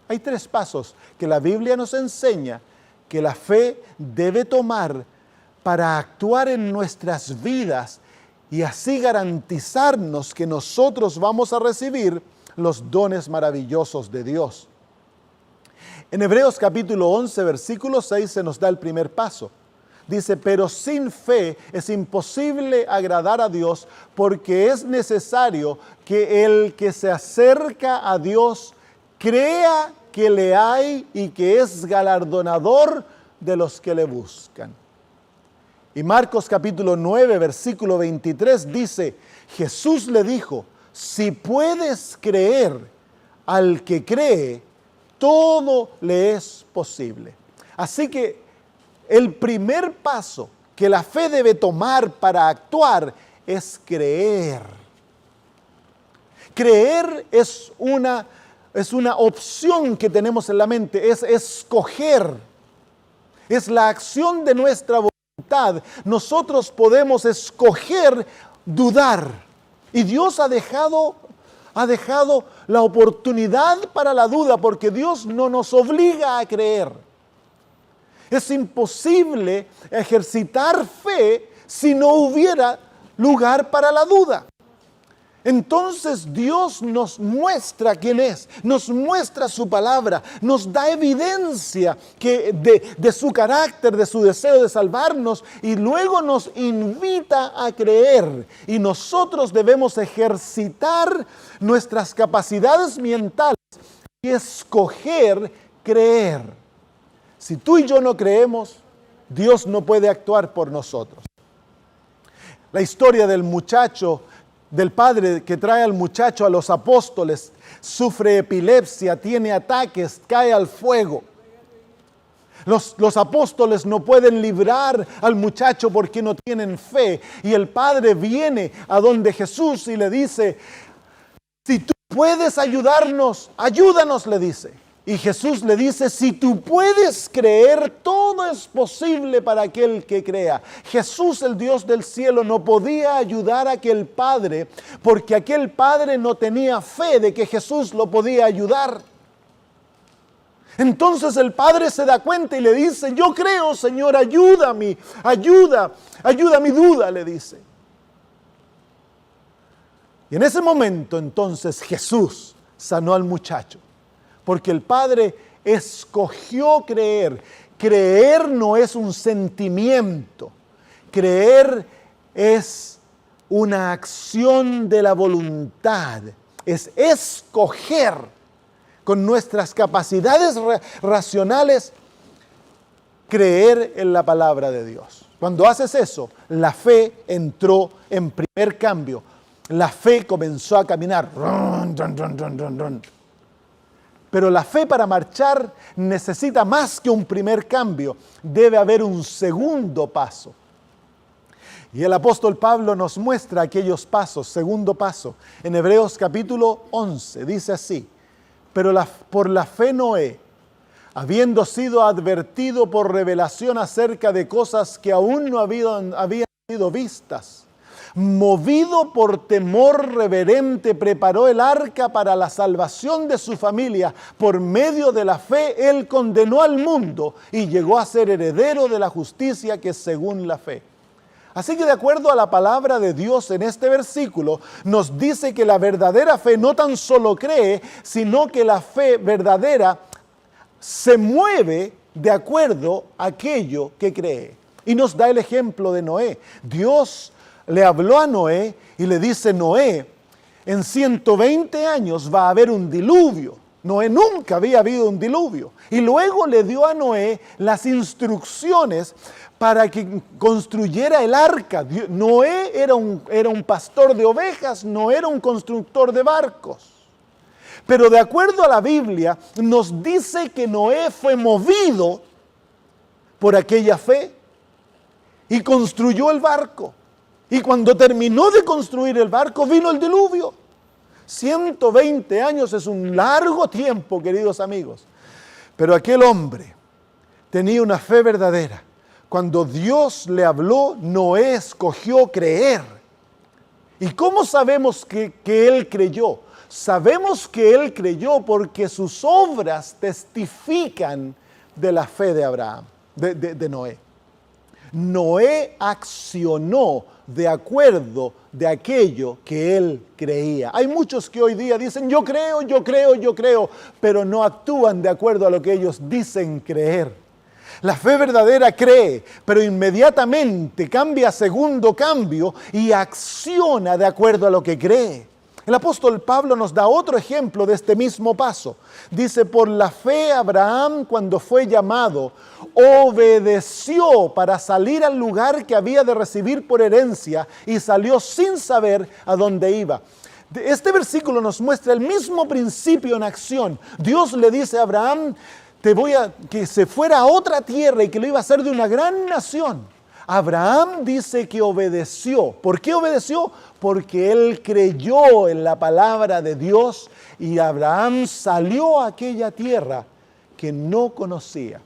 Hay 3 pasos que la Biblia nos enseña que la fe debe tomar para actuar en nuestras vidas y así garantizarnos que nosotros vamos a recibir los dones maravillosos de Dios. En Hebreos capítulo 11, versículo 6 se nos da el primer paso. Dice, pero sin fe es imposible agradar a Dios, porque es necesario que el que se acerca a Dios crea que le hay y que es galardonador de los que le buscan. Y Marcos capítulo 9, versículo 23 dice, Jesús le dijo, si puedes creer al que cree, todo le es posible. Así que el primer paso que la fe debe tomar para actuar es creer. Creer es una opción que tenemos en la mente, es escoger. Es la acción de nuestra voluntad. Nosotros podemos escoger dudar. Y Dios ha dejado la oportunidad para la duda, porque Dios no nos obliga a creer. Es imposible ejercitar fe si no hubiera lugar para la duda. Entonces Dios nos muestra quién es, nos muestra su palabra, nos da evidencia de su carácter, de su deseo de salvarnos, y luego nos invita a creer. Y nosotros debemos ejercitar nuestras capacidades mentales y escoger creer. Si tú y yo no creemos, Dios no puede actuar por nosotros. La historia del padre que trae al muchacho a los apóstoles, sufre epilepsia, tiene ataques, cae al fuego. Los apóstoles no pueden librar al muchacho porque no tienen fe. Y el padre viene a donde Jesús y le dice, si tú puedes ayudarnos, ayúdanos, le dice. Y Jesús le dice, si tú puedes creer, todo es posible para aquel que crea. Jesús, el Dios del cielo, no podía ayudar a aquel padre porque aquel padre no tenía fe de que Jesús lo podía ayudar. Entonces el padre se da cuenta y le dice, yo creo, Señor, ayúdame, ayuda mi duda, le dice. Y en ese momento entonces Jesús sanó al muchacho. porque el Padre escogió creer. Creer no es un sentimiento, creer es una acción de la voluntad, es escoger con nuestras capacidades racionales, creer en la palabra de Dios. Cuando haces eso, la fe entró en primer cambio. La fe comenzó a caminar. Pero la fe para marchar necesita más que un primer cambio. Debe haber un segundo paso. Y el apóstol Pablo nos muestra aquellos pasos, segundo paso. En Hebreos capítulo 11 dice así: pero por la fe Noé, habiendo sido advertido por revelación acerca de cosas que aún no habían sido vistas, movido por temor reverente, preparó el arca para la salvación de su familia. Por medio de la fe, él condenó al mundo y llegó a ser heredero de la justicia que es según la fe. Así que de acuerdo a la palabra de Dios en este versículo, nos dice que la verdadera fe no tan solo cree, sino que la fe verdadera se mueve de acuerdo a aquello que cree. Y nos da el ejemplo de Noé. Dios le habló a Noé y le dice: Noé, en 120 años va a haber un diluvio. Noé nunca había habido un diluvio. Y luego le dio a Noé las instrucciones para que construyera el arca. Noé era un pastor de ovejas, no era un constructor de barcos. Pero de acuerdo a la Biblia, nos dice que Noé fue movido por aquella fe y construyó el barco. Y cuando terminó de construir el barco, vino el diluvio. 120 años es un largo tiempo, queridos amigos. Pero aquel hombre tenía una fe verdadera. Cuando Dios le habló, Noé escogió creer. ¿Y cómo sabemos que él creyó? Sabemos que él creyó porque sus obras testifican de la fe de Abraham, de Noé. Noé accionó de acuerdo de aquello que él creía. Hay muchos que hoy día dicen: yo creo, pero no actúan de acuerdo a lo que ellos dicen creer. La fe verdadera cree, pero inmediatamente cambia a segundo cambio y acciona de acuerdo a lo que cree. El apóstol Pablo nos da otro ejemplo de este mismo paso. Dice: por la fe Abraham, cuando fue llamado, obedeció para salir al lugar que había de recibir por herencia y salió sin saber a dónde iba. Este versículo nos muestra el mismo principio en acción. Dios le dice a Abraham: que se fuera a otra tierra y que lo iba a hacer de una gran nación. Abraham dice que obedeció. ¿Por qué obedeció? Porque él creyó en la palabra de Dios y Abraham salió a aquella tierra que no conocía.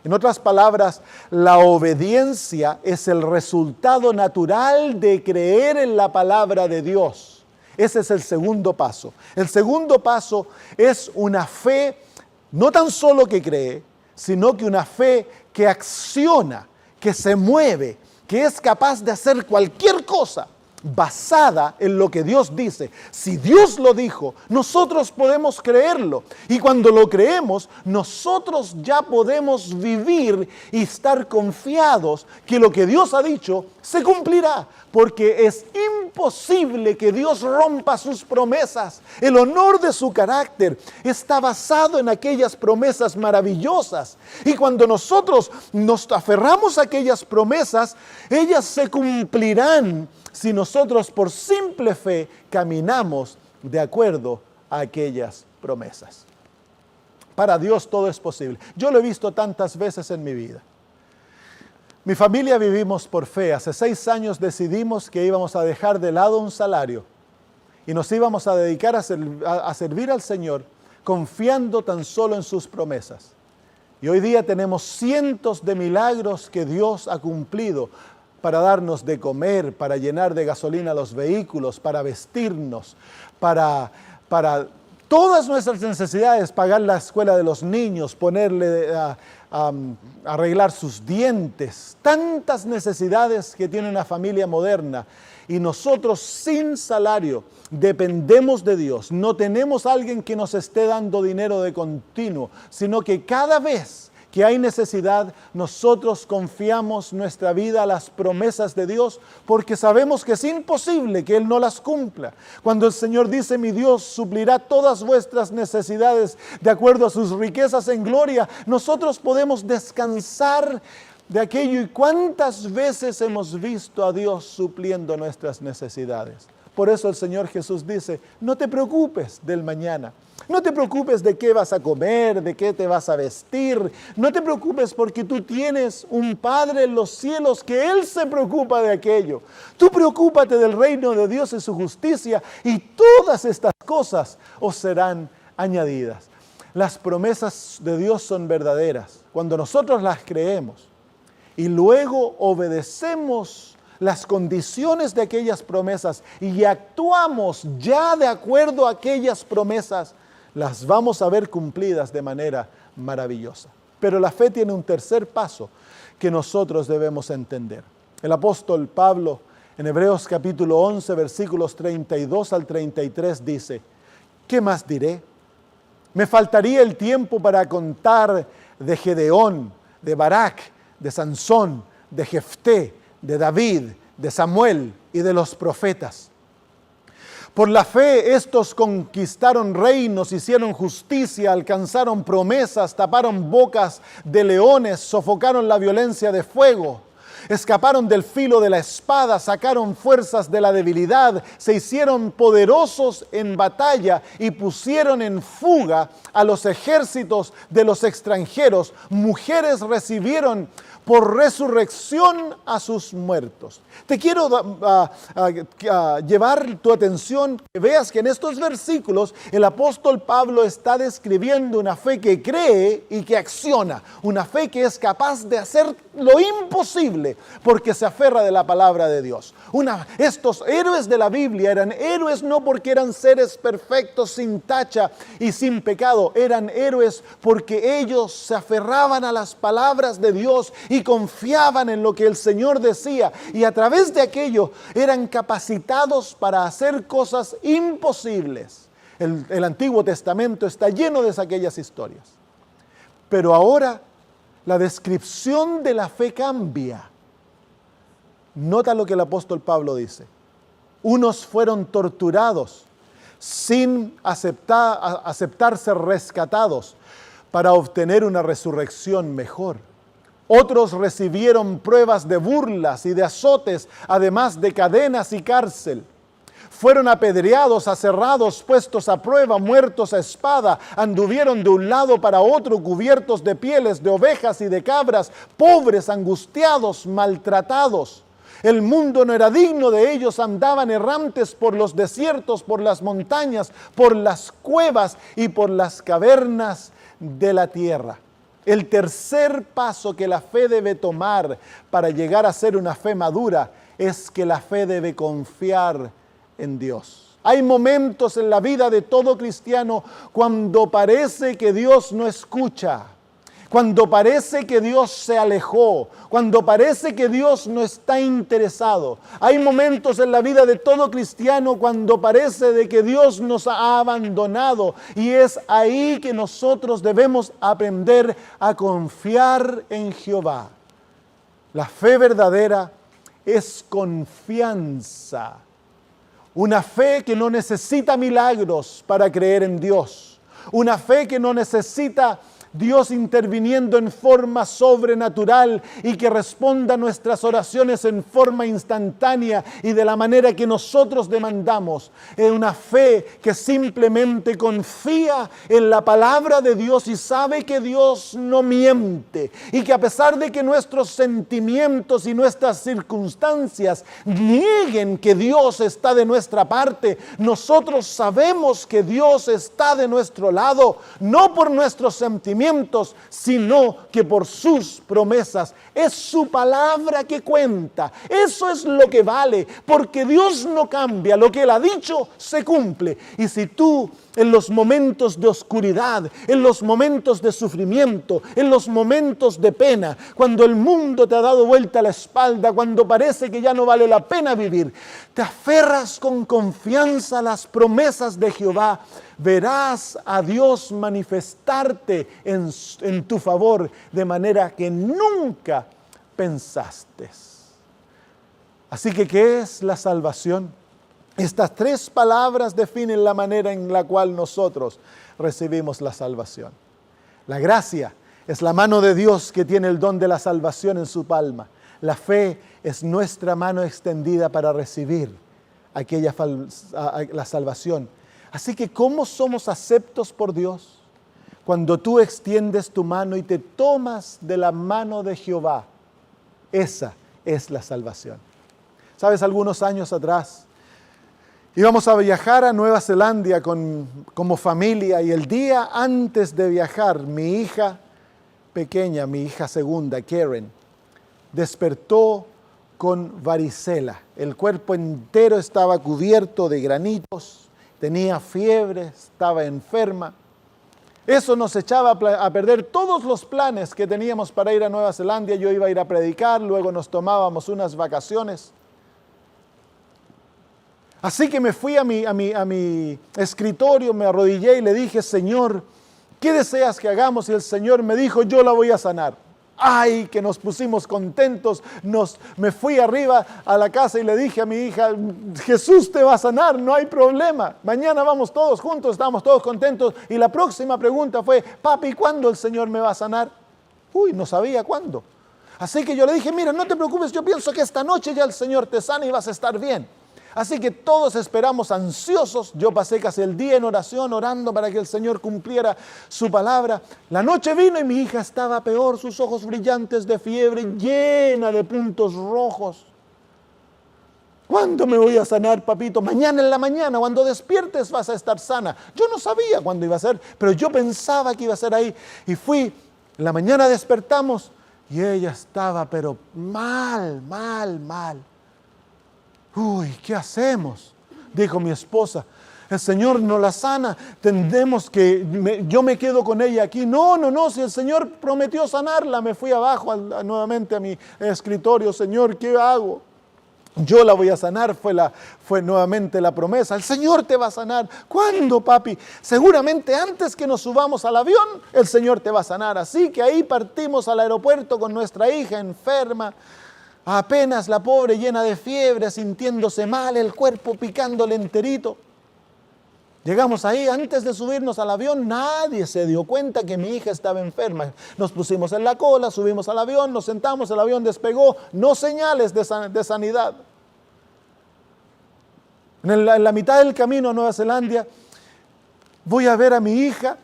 En otras palabras, la obediencia es el resultado natural de creer en la palabra de Dios. Ese es el segundo paso. El segundo paso es una fe no tan solo que cree, sino que una fe que acciona, que se mueve, que es capaz de hacer cualquier cosa basada en lo que Dios dice. Si Dios lo dijo, nosotros podemos creerlo. Y cuando lo creemos, nosotros ya podemos vivir y estar confiados que lo que Dios ha dicho se cumplirá. Porque es imposible que Dios rompa sus promesas. El honor de su carácter está basado en aquellas promesas maravillosas. Y cuando nosotros nos aferramos a aquellas promesas, ellas se cumplirán si nosotros por simple fe caminamos de acuerdo a aquellas promesas. Para Dios todo es posible. Yo lo he visto tantas veces en mi vida. Mi familia vivimos por fe. Hace 6 años decidimos que íbamos a dejar de lado un salario y nos íbamos a dedicar a servir al Señor, confiando tan solo en sus promesas. Y hoy día tenemos cientos de milagros que Dios ha cumplido para darnos de comer, para llenar de gasolina los vehículos, para vestirnos, para todas nuestras necesidades, pagar la escuela de los niños, arreglar sus dientes, tantas necesidades que tiene una familia moderna. y nosotros sin salario dependemos de Dios. No tenemos a alguien que nos esté dando dinero de continuo, sino que cada vez que hay necesidad, nosotros confiamos nuestra vida a las promesas de Dios, porque sabemos que es imposible que Él no las cumpla. Cuando el Señor dice: mi Dios suplirá todas vuestras necesidades de acuerdo a sus riquezas en gloria, nosotros podemos descansar de aquello. ¿Y cuántas veces hemos visto a Dios supliendo nuestras necesidades? Por eso el Señor Jesús dice: no te preocupes del mañana. No te preocupes de qué vas a comer, de qué te vas a vestir. No te preocupes, porque tú tienes un Padre en los cielos que Él se preocupa de aquello. Tú preocúpate del reino de Dios y su justicia, y todas estas cosas os serán añadidas. Las promesas de Dios son verdaderas cuando nosotros las creemos y luego obedecemos las condiciones de aquellas promesas y actuamos ya de acuerdo a aquellas promesas. Las vamos a ver cumplidas de manera maravillosa. Pero la fe tiene un tercer paso que nosotros debemos entender. El apóstol Pablo, en Hebreos capítulo 11, versículos 32 al 33, dice: ¿qué más diré? Me faltaría el tiempo para contar de Gedeón, de Barak, de Sansón, de Jefté, de David, de Samuel y de los profetas. Por la fe estos conquistaron reinos, hicieron justicia, alcanzaron promesas, taparon bocas de leones, sofocaron la violencia de fuego, escaparon del filo de la espada, sacaron fuerzas de la debilidad, se hicieron poderosos en batalla y pusieron en fuga a los ejércitos de los extranjeros. Mujeres recibieron por resurrección a sus muertos. Te quiero llevar tu atención, que veas que en estos versículos el apóstol Pablo está describiendo una fe que cree y que acciona, una fe que es capaz de hacer lo imposible porque se aferra de la palabra de Dios. Estos héroes de la Biblia eran héroes no porque eran seres perfectos, sin tacha y sin pecado, eran héroes porque ellos se aferraban a las palabras de Dios y confiaban en lo que el Señor decía, y a través de aquello eran capacitados para hacer cosas imposibles. El Antiguo Testamento está lleno de aquellas historias. Pero ahora la descripción de la fe cambia. Nota lo que el apóstol Pablo dice: unos fueron torturados sin aceptar ser rescatados para obtener una resurrección mejor. Otros recibieron pruebas de burlas y de azotes, además de cadenas y cárcel. Fueron apedreados, aserrados, puestos a prueba, muertos a espada. Anduvieron de un lado para otro, cubiertos de pieles de ovejas y de cabras, pobres, angustiados, maltratados. El mundo no era digno de ellos, andaban errantes por los desiertos, por las montañas, por las cuevas y por las cavernas de la tierra. El tercer paso que la fe debe tomar para llegar a ser una fe madura es que la fe debe confiar en Dios. Hay momentos en la vida de todo cristiano cuando parece que Dios no escucha, cuando parece que Dios se alejó, cuando parece que Dios no está interesado. Hay momentos en la vida de todo cristiano cuando parece de que Dios nos ha abandonado, y es ahí que nosotros debemos aprender a confiar en Jehová. La fe verdadera es confianza. Una fe que no necesita milagros para creer en Dios. Una fe que no necesita Dios interviniendo en forma sobrenatural y que responda a nuestras oraciones en forma instantánea y de la manera que nosotros demandamos. Es una fe que simplemente confía en la palabra de Dios y sabe que Dios no miente, y que a pesar de que nuestros sentimientos y nuestras circunstancias nieguen que Dios está de nuestra parte, nosotros sabemos que Dios está de nuestro lado, no por nuestros sentimientos, conocimientos, sino que por sus promesas. Es su palabra que cuenta. Eso es lo que vale, porque Dios no cambia. Lo que Él ha dicho se cumple. Y si tú en los momentos de oscuridad, en los momentos de sufrimiento, en los momentos de pena, cuando el mundo te ha dado vuelta la espalda, cuando parece que ya no vale la pena vivir, te aferras con confianza a las promesas de Jehová, verás a Dios manifestarte en tu favor de manera que nunca pensaste. Así que, ¿qué es la salvación? Estas tres palabras definen la manera en la cual nosotros recibimos la salvación. La gracia es la mano de Dios que tiene el don de la salvación en su palma. La fe es nuestra mano extendida para recibir la salvación. Así que, ¿cómo somos aceptos por Dios? Cuando tú extiendes tu mano y te tomas de la mano de Jehová. Esa es la salvación. ¿Sabes? Algunos años atrás íbamos a viajar a Nueva Zelanda como familia, y el día antes de viajar, mi hija pequeña, mi hija segunda, Karen, despertó con varicela. El cuerpo entero estaba cubierto de granitos, tenía fiebre, estaba enferma. Eso nos echaba a perder todos los planes que teníamos para ir a Nueva Zelanda. Yo iba a ir a predicar, luego nos tomábamos unas vacaciones. Así que me fui a mi escritorio, me arrodillé y le dije: Señor, ¿qué deseas que hagamos? Y el Señor me dijo: yo la voy a sanar. ¡Ay, que nos pusimos contentos! Me fui arriba a la casa y le dije a mi hija: Jesús te va a sanar, no hay problema. Mañana vamos todos juntos, estamos todos contentos. Y la próxima pregunta fue: papi, ¿cuándo el Señor me va a sanar? Uy, no sabía cuándo. Así que yo le dije: mira, no te preocupes, yo pienso que esta noche ya el Señor te sana y vas a estar bien. Así que todos esperamos ansiosos. Yo pasé casi el día en oración, orando para que el Señor cumpliera su palabra. La noche vino y mi hija estaba peor, sus ojos brillantes de fiebre, llena de puntos rojos. ¿Cuándo me voy a sanar, papito? Mañana en la mañana, cuando despiertes vas a estar sana. Yo no sabía cuándo iba a ser, pero yo pensaba que iba a ser ahí. Y fui, en la mañana despertamos y ella estaba pero mal. Uy, ¿qué hacemos? Dijo mi esposa. El Señor no la sana, yo me quedo con ella aquí. No, si el Señor prometió sanarla. Me fui abajo nuevamente a mi escritorio. Señor, ¿qué hago? Yo la voy a sanar, fue nuevamente la promesa. El Señor te va a sanar. ¿Cuándo, papi? Seguramente antes que nos subamos al avión, el Señor te va a sanar. Así que ahí partimos al aeropuerto con nuestra hija enferma. Apenas la pobre llena de fiebre, sintiéndose mal, el cuerpo picándole enterito. Llegamos ahí, antes de subirnos al avión, nadie se dio cuenta que mi hija estaba enferma. Nos pusimos en la cola, subimos al avión, nos sentamos, el avión despegó, no señales de sanidad. En la mitad del camino a Nueva Zelanda, voy a ver a mi hija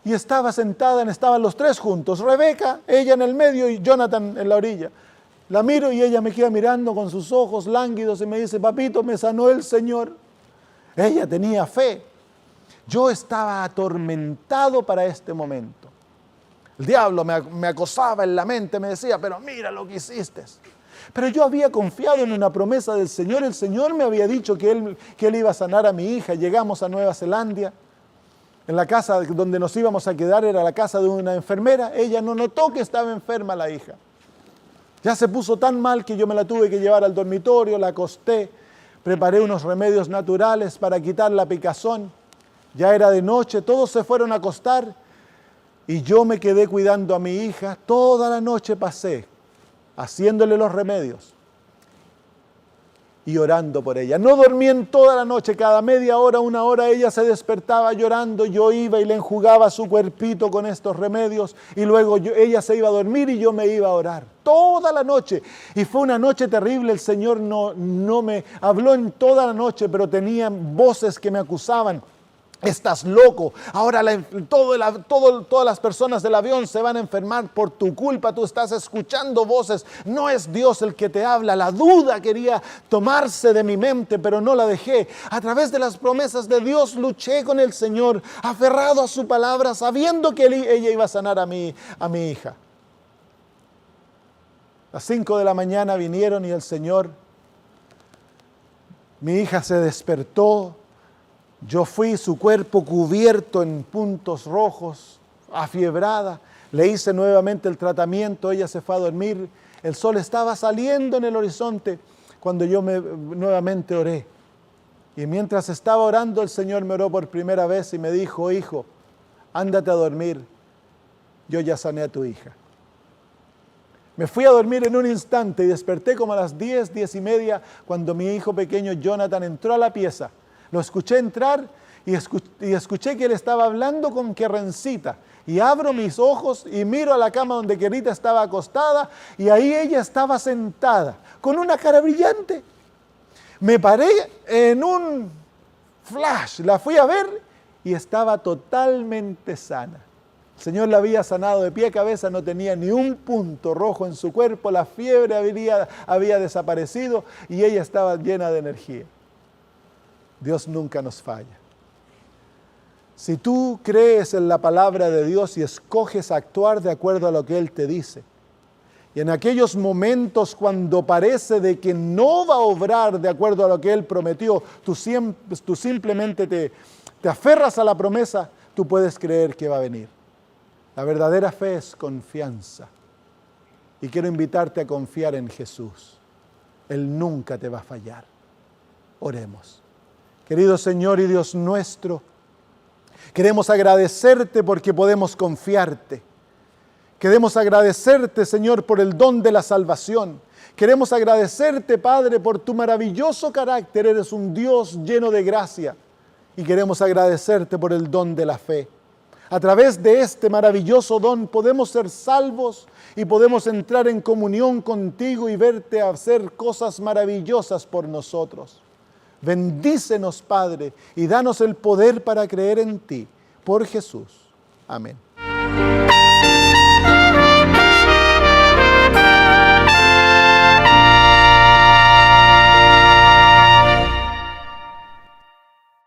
y estaban los tres juntos. Rebeca, ella en el medio y Jonathan en la orilla. La miro y ella me queda mirando con sus ojos lánguidos y me dice: papito, me sanó el Señor. Ella tenía fe. Yo estaba atormentado para este momento. El diablo me acosaba en la mente, me decía: pero mira lo que hiciste. Pero yo había confiado en una promesa del Señor. El Señor me había dicho que Él iba a sanar a mi hija. Llegamos a Nueva Zelanda. En la casa donde nos íbamos a quedar era la casa de una enfermera. Ella no notó que estaba enferma la hija. Ya se puso tan mal que yo me la tuve que llevar al dormitorio, la acosté, preparé unos remedios naturales para quitar la picazón. Ya era de noche, todos se fueron a acostar y yo me quedé cuidando a mi hija. Toda la noche pasé haciéndole los remedios y orando por ella. No dormí en toda la noche, cada media hora, una hora, ella se despertaba llorando. Yo iba y le enjugaba su cuerpito con estos remedios y luego ella se iba a dormir y yo me iba a orar. Toda la noche. Y fue una noche terrible. El Señor no me habló en toda la noche, pero tenía voces que me acusaban. Estás loco. Ahora todas las personas del avión se van a enfermar por tu culpa. Tú estás escuchando voces. No es Dios el que te habla. La duda quería tomarse de mi mente, pero no la dejé. A través de las promesas de Dios luché con el Señor, aferrado a su palabra, sabiendo que ella iba a sanar a mi hija. A las 5 de la mañana vinieron y el Señor, mi hija se despertó. Yo fui, su cuerpo cubierto en puntos rojos, afiebrada. Le hice nuevamente el tratamiento, ella se fue a dormir. El sol estaba saliendo en el horizonte cuando yo nuevamente oré. Y mientras estaba orando, el Señor me oró por primera vez y me dijo: hijo, ándate a dormir, yo ya sané a tu hija. Me fui a dormir en un instante y desperté como a las 10, 10:30, cuando mi hijo pequeño Jonathan entró a la pieza. Lo escuché entrar y escuché que él estaba hablando con Kerencita. Y abro mis ojos y miro a la cama donde Kerita estaba acostada, y ahí ella estaba sentada con una cara brillante. Me paré en un flash, la fui a ver y estaba totalmente sana. El Señor la había sanado de pie a cabeza, no tenía ni un punto rojo en su cuerpo, la fiebre había desaparecido y ella estaba llena de energía. Dios nunca nos falla. Si tú crees en la palabra de Dios y escoges actuar de acuerdo a lo que Él te dice, y en aquellos momentos cuando parece de que no va a obrar de acuerdo a lo que Él prometió, tú simplemente te aferras a la promesa, tú puedes creer que va a venir. La verdadera fe es confianza. Y quiero invitarte a confiar en Jesús. Él nunca te va a fallar. Oremos. Querido Señor y Dios nuestro, queremos agradecerte porque podemos confiarte. Queremos agradecerte, Señor, por el don de la salvación. Queremos agradecerte, Padre, por tu maravilloso carácter. Eres un Dios lleno de gracia. Y queremos agradecerte por el don de la fe. A través de este maravilloso don podemos ser salvos y podemos entrar en comunión contigo y verte hacer cosas maravillosas por nosotros. Bendícenos, Padre, y danos el poder para creer en ti. Por Jesús. Amén.